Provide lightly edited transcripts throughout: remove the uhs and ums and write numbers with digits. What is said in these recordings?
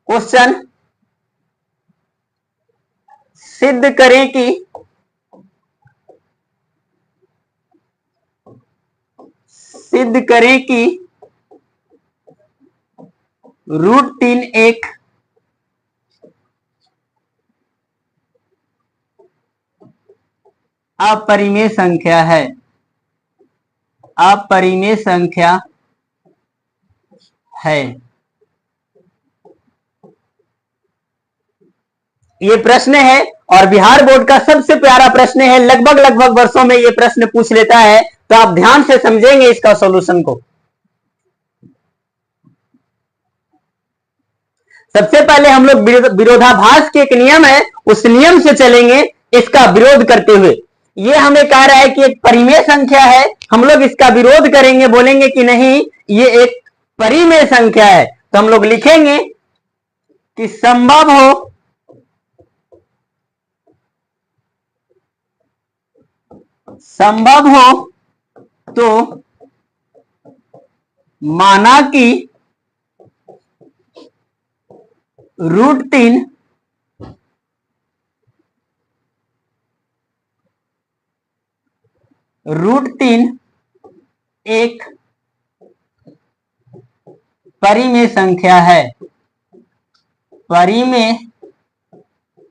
Question सिद्ध करें कि √3 एक अपरिमेय संख्या है। अपरिमेय संख्या है। ये प्रश्न है और बिहार बोर्ड का सबसे प्यारा प्रश्न है। लगभग वर्षों में ये प्रश्न पूछ लेता है, तो आप ध्यान से समझेंगे इसका सॉल्यूशन को। सबसे पहले हम लोग विरोधाभास के एक नियम है, उस नियम से चलेंगे इसका विरोध करते हुए। ये हमें कह रहा है कि एक परिमेय संख्या है, हम लोग इसका विरोध करेंगे, बोलेंगे कि नहीं ये एक परिमेय संख्या है। तो हम लोग लिखेंगे कि संभव हो तो माना कि √3 एक परिमेय संख्या है। परिमेय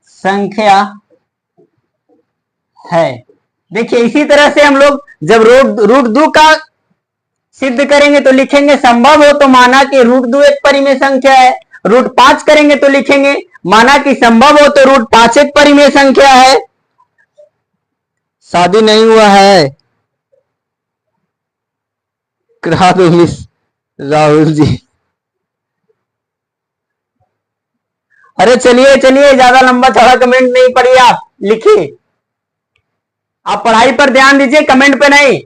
संख्या है। देखिए इसी तरह से हम लोग जब √2 का सिद्ध करेंगे तो लिखेंगे संभव हो तो माना कि √2 एक परिमेय संख्या है। √5 करेंगे तो लिखेंगे माना कि संभव हो तो √5 एक परिमेय संख्या है। शादी नहीं हुआ है, करा दो मिस राहुल जी। अरे चलिए ज्यादा लंबा चौड़ा कमेंट नहीं पढ़िए, आप लिखिए, आप पढ़ाई पर ध्यान दीजिए, कमेंट पे नहीं।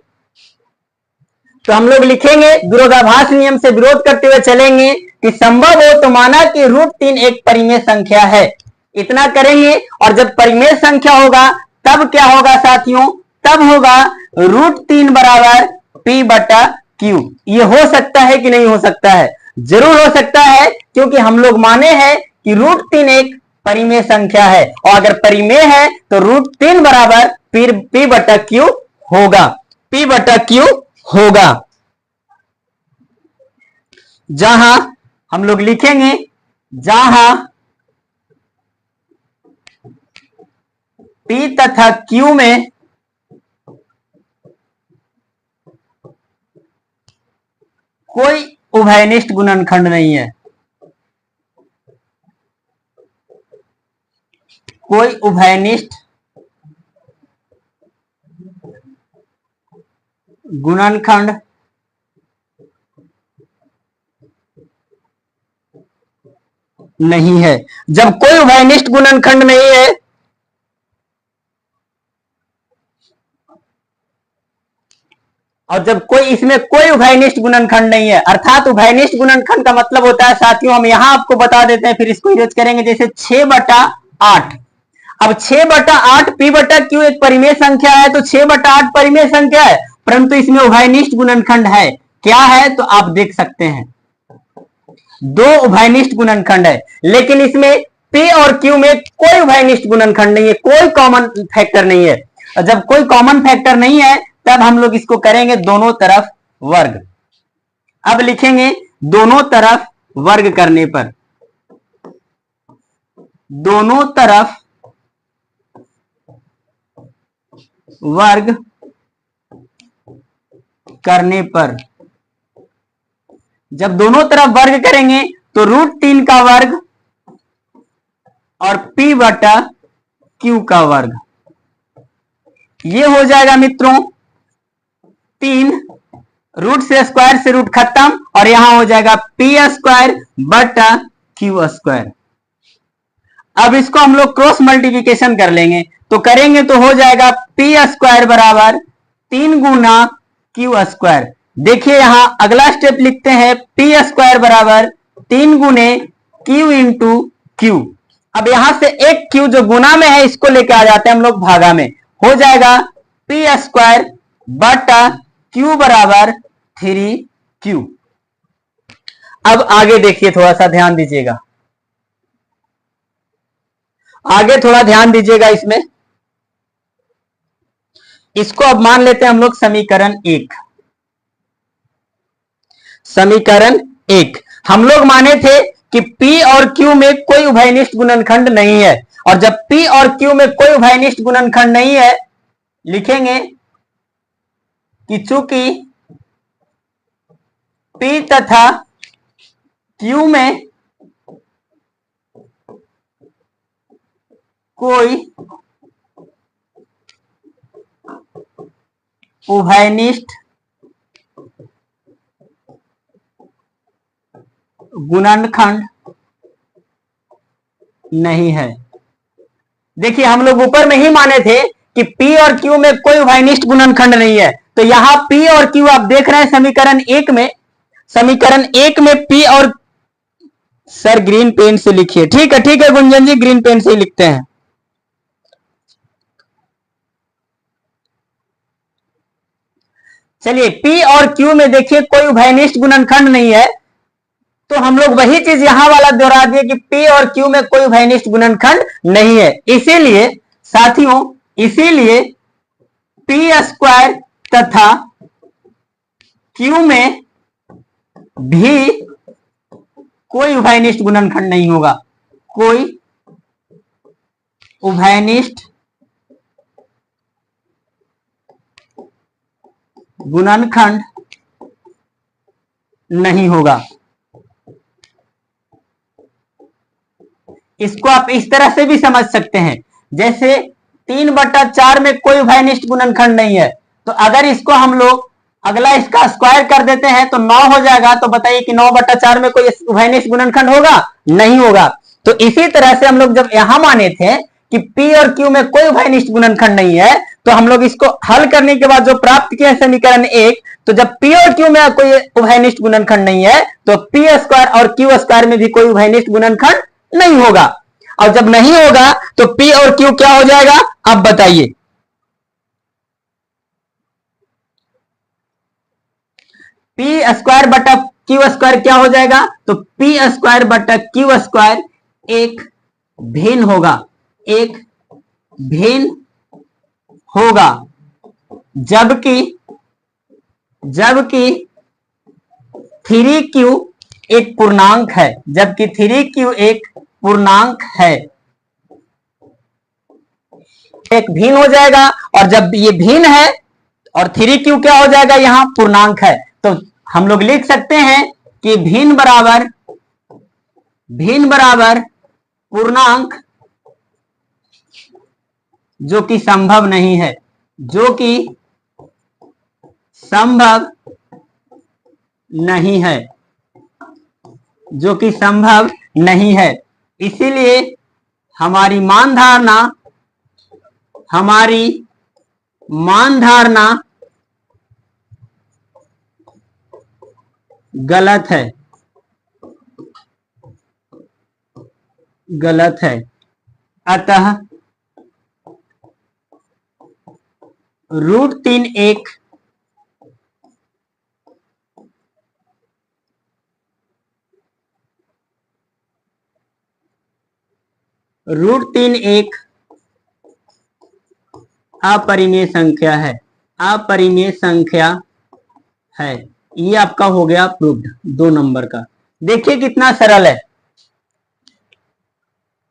तो हम लोग लिखेंगे विरोधाभास नियम से विरोध करते हुए चलेंगे कि संभव हो तो माना कि √3 एक परिमेय संख्या है। इतना करेंगे और जब परिमेय संख्या होगा तब क्या होगा साथियों, तब होगा √3 बराबर P/Q। ये हो सकता है कि नहीं हो सकता है? जरूर हो सकता है, क्योंकि हम लोग माने हैं कि √3 एक परिमेय संख्या है और अगर परिमेय है तो √3 बराबर P/Q होगा। P/Q होगा। जहां हम लोग लिखेंगे जहां P तथा Q में कोई उभयनिष्ठ गुणनखंड नहीं है। कोई उभयनिष्ठ गुणनखंड नहीं है। जब कोई उभयनिष्ठ गुणनखंड नहीं है और जब इसमें कोई उभयनिष्ठ गुणनखंड नहीं है, अर्थात उभयनिष्ठ गुणनखंड का मतलब होता है साथियों, हम यहां आपको बता देते हैं, फिर इसको यूज करेंगे। जैसे 6/8। अब 6/8 P/Q एक परिमेय संख्या है, तो 6/8 परिमेय संख्या है, परंतु इसमें उभयनिष्ठ गुणनखंड है। क्या है तो आप देख सकते हैं, 2 उभयनिष्ठ गुणनखंड है, लेकिन इसमें P और Q में कोई उभयनिष्ठ गुणनखंड नहीं है, कोई कॉमन फैक्टर नहीं है। और जब कोई कॉमन फैक्टर नहीं है तब हम लोग इसको करेंगे दोनों तरफ वर्ग। अब लिखेंगे दोनों तरफ वर्ग करने पर, दोनों तरफ वर्ग करने पर, जब दोनों तरफ वर्ग करेंगे तो √3 का वर्ग और P/Q का वर्ग, ये हो जाएगा मित्रों 3। रूट से स्क्वायर से रूट खत्म और यहां हो जाएगा P²/Q²। अब इसको हम लोग क्रॉस मल्टीप्लिकेशन कर लेंगे, तो करेंगे तो हो जाएगा P² बराबर 3 गुना Q²। देखिए यहां अगला स्टेप लिखते हैं, P² बराबर 3 गुने Q इंटू Q। अब यहां से एक Q जो गुना में है इसको लेके आ जाते हैं हम लोग भागा में, हो जाएगा P²/Q बराबर 3Q। अब आगे देखिए, थोड़ा सा ध्यान दीजिएगा। आगे थोड़ा ध्यान दीजिएगा इसमें। इसको अब मान लेते हैं हम लोग समीकरण 1। समीकरण 1 हम लोग माने थे कि P और Q में कोई उभयनिष्ठ गुणनखंड नहीं है, और जब P और Q में कोई उभयनिष्ठ गुणनखंड नहीं है, लिखेंगे कि चूंकि P तथा Q में कोई उभयनिष्ठ गुणनखंड नहीं है। देखिए हम लोग ऊपर में ही माने थे कि P और Q में कोई उभयनिष्ठ गुणनखंड नहीं है, तो यहां P और Q आप देख रहे हैं समीकरण 1 में। समीकरण 1 में P और, सर ग्रीन पेन से लिखिए। ठीक है गुंजन जी, ग्रीन पेन से ही लिखते हैं। चलिए P और Q में देखिए कोई उभयनिष्ठ गुणनखंड नहीं है, तो हम लोग वही चीज यहां वाला दोहरा दिए कि P और Q में कोई उभयनिष्ठ गुणनखंड नहीं है। इसीलिए साथियों, इसीलिए P स्क्वायर तथा Q में भी कोई उभयनिष्ठ गुणनखंड नहीं होगा। कोई उभयनिष्ठ गुणनखंड नहीं होगा। इसको आप इस तरह से भी समझ सकते हैं, जैसे 3/4 में कोई उभयनिष्ठ गुणनखंड नहीं है, तो अगर इसको हम लोग अगला इसका स्क्वायर कर देते हैं तो 9 हो जाएगा। तो बताइए कि 9/4 में कोई उभयनिष्ठ गुणनखंड होगा? नहीं होगा। तो इसी तरह से हम लोग जब यहां माने थे कि P और Q में कोई उभयनिष्ठ गुणनखंड नहीं है, तो हम लोग इसको हल करने के बाद जो प्राप्त किया समीकरण 1, तो जब P और Q में कोई उभयनिष्ठ गुणनखंड नहीं है, तो P स्क्वायर और Q स्क्वायर में भी कोई उभयनिष्ठ गुणनखंड नहीं होगा। और जब नहीं होगा तो P और Q क्या हो जाएगा, आप बताइए। P स्क्वायर बटा Q स्क्वायर क्या हो जाएगा? तो P स्क्वायर बटा Q स्क्वायर एक भिन्न होगा, एक भिन्न होगा। जबकि 3Q एक पूर्णांक है, जबकि 3Q एक पूर्णांक है। एक भिन्न हो जाएगा, और जब ये भिन्न है और 3Q क्या हो जाएगा, यहां पूर्णांक है। तो हम लोग लिख सकते हैं कि भिन्न बराबर पूर्णांक, जो कि संभव नहीं है, जो कि संभव नहीं है, जो कि संभव नहीं है। इसीलिए हमारी मान धारणा गलत है। अतः √3 एक √3 एक अपरिमेय संख्या है। ये आपका हो गया प्रूव्ड 2 नंबर का। देखिए कितना सरल है।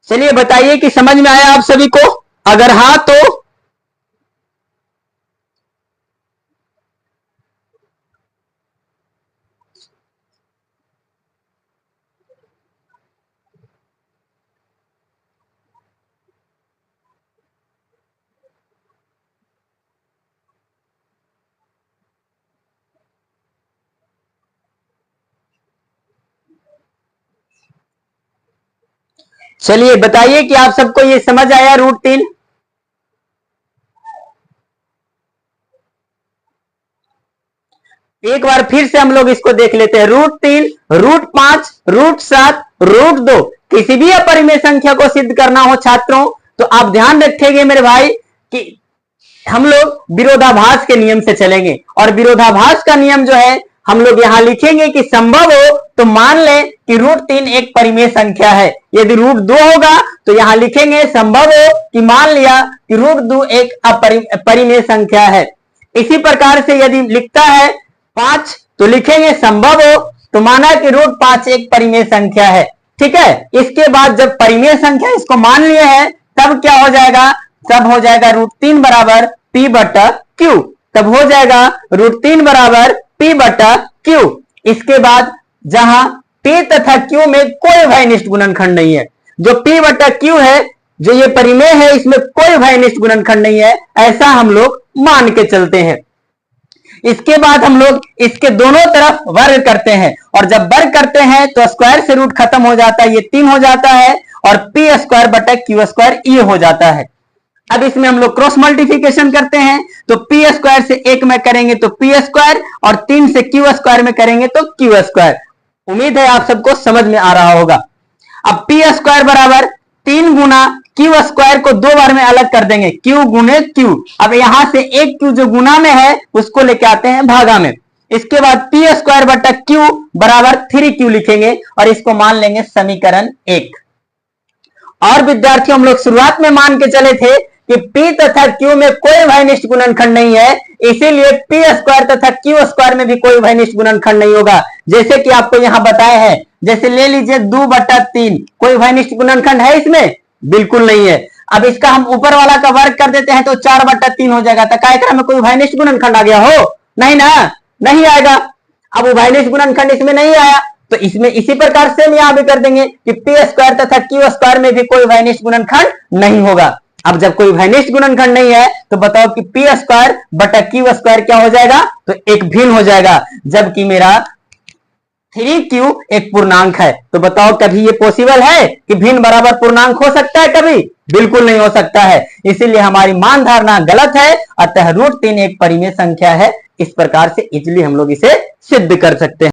चलिए बताइए कि समझ में आया आप सभी को? अगर हाँ तो चलिए बताइए कि आप सबको ये समझ आया √3? एक बार फिर से हम लोग इसको देख लेते हैं। √3, √5, √7, √2 किसी भी अपरिमेय संख्या को सिद्ध करना हो छात्रों, तो आप ध्यान रखेंगे मेरे भाई कि हम लोग विरोधाभास के नियम से चलेंगे। और विरोधाभास का नियम जो है, हम लोग यहां लिखेंगे कि संभव हो तो मान लें कि √3 एक परिमेय संख्या है। यदि √2 होगा तो यहां लिखेंगे संभव हो कि मान लिया कि √2 एक परिमेय संख्या है। इसी प्रकार से यदि लिखता है 5 तो लिखेंगे संभव हो तो माना कि √5 एक परिमेय संख्या है। ठीक है, इसके बाद जब परिमेय संख्या इसको मान लिए हैं तब क्या हो जाएगा, तब हो जाएगा √3 बराबर p/q, तब हो जाएगा √3 बराबर p/q। इसके बाद जहां p तथा q में कोई भयनिष्ठ गुणनखंड नहीं है, जो p/q है, जो ये परिमेय है, इसमें कोई भयनिष्ठ गुणनखंड नहीं है, ऐसा हम लोग मान के चलते हैं। इसके बाद हम लोग इसके दोनों तरफ वर्ग करते हैं, और जब वर्ग करते हैं तो स्क्वायर से रूट खत्म हो जाता है, ये 3 हो जाता है, और p²/q² ये हो जाता है। अब इसमें हम लोग क्रॉस मल्टीप्लिकेशन करते हैं, तो p² से 1 में करेंगे तो p² और 3 से q² में करेंगे तो q²। उम्मीद है आप सबको समझ में आ रहा होगा। अब p² बराबर 3 गुना q² को 2 बार में अलग कर देंगे, q गुने q। अब यहां से एक q जो गुना में है उसको लेके आते हैं भागा में। इसके बाद p²/q बराबर 3q लिखेंगे और इसको मान लेंगे समीकरण 1। और विद्यार्थियों हम लोग शुरुआत में मान के चले थे कि p तथा q में कोई भयनिष्ठ गुणनखंड नहीं है, इसीलिए p² तथा q² में भी कोई भयनिष्ठ गुणनखंड नहीं होगा। जैसे कि आपको यहां बताया है, जैसे ले लीजिए 2/3, कोई भयनिष्ठ गुणनखंड है इसमें? बिल्कुल नहीं है। अब इसका हम ऊपर वाला का वर्ग कर देते हैं तो 4/3 हो जाएगा। तो क्या में कोई भयनिष्ठ गुणनखंड आ गया हो? नहीं ना, नहीं आएगा। अब वो भयनिष्ठ गुणनखंड इसमें नहीं आया तो इसमें इसी प्रकार से हम यहां भी कर देंगे कि p² तथा q² में भी कोई भयनिष्ठ गुणनखंड नहीं होगा। अब जब कोई भयनिष्ठ गुणनखंड नहीं है तो बताओ कि p²/q² क्या हो जाएगा? तो एक भिन्न हो जाएगा, जबकि मेरा 3q एक पूर्णांक है। तो बताओ कभी ये पॉसिबल है कि भिन्न बराबर पूर्णांक हो सकता है? कभी बिल्कुल नहीं हो सकता है। इसीलिए हमारी मान धारणा गलत है, अतः √3 एक परिमेय संख्या है। इस प्रकार से इजीली हम लोग इसे सिद्ध कर सकते हैं।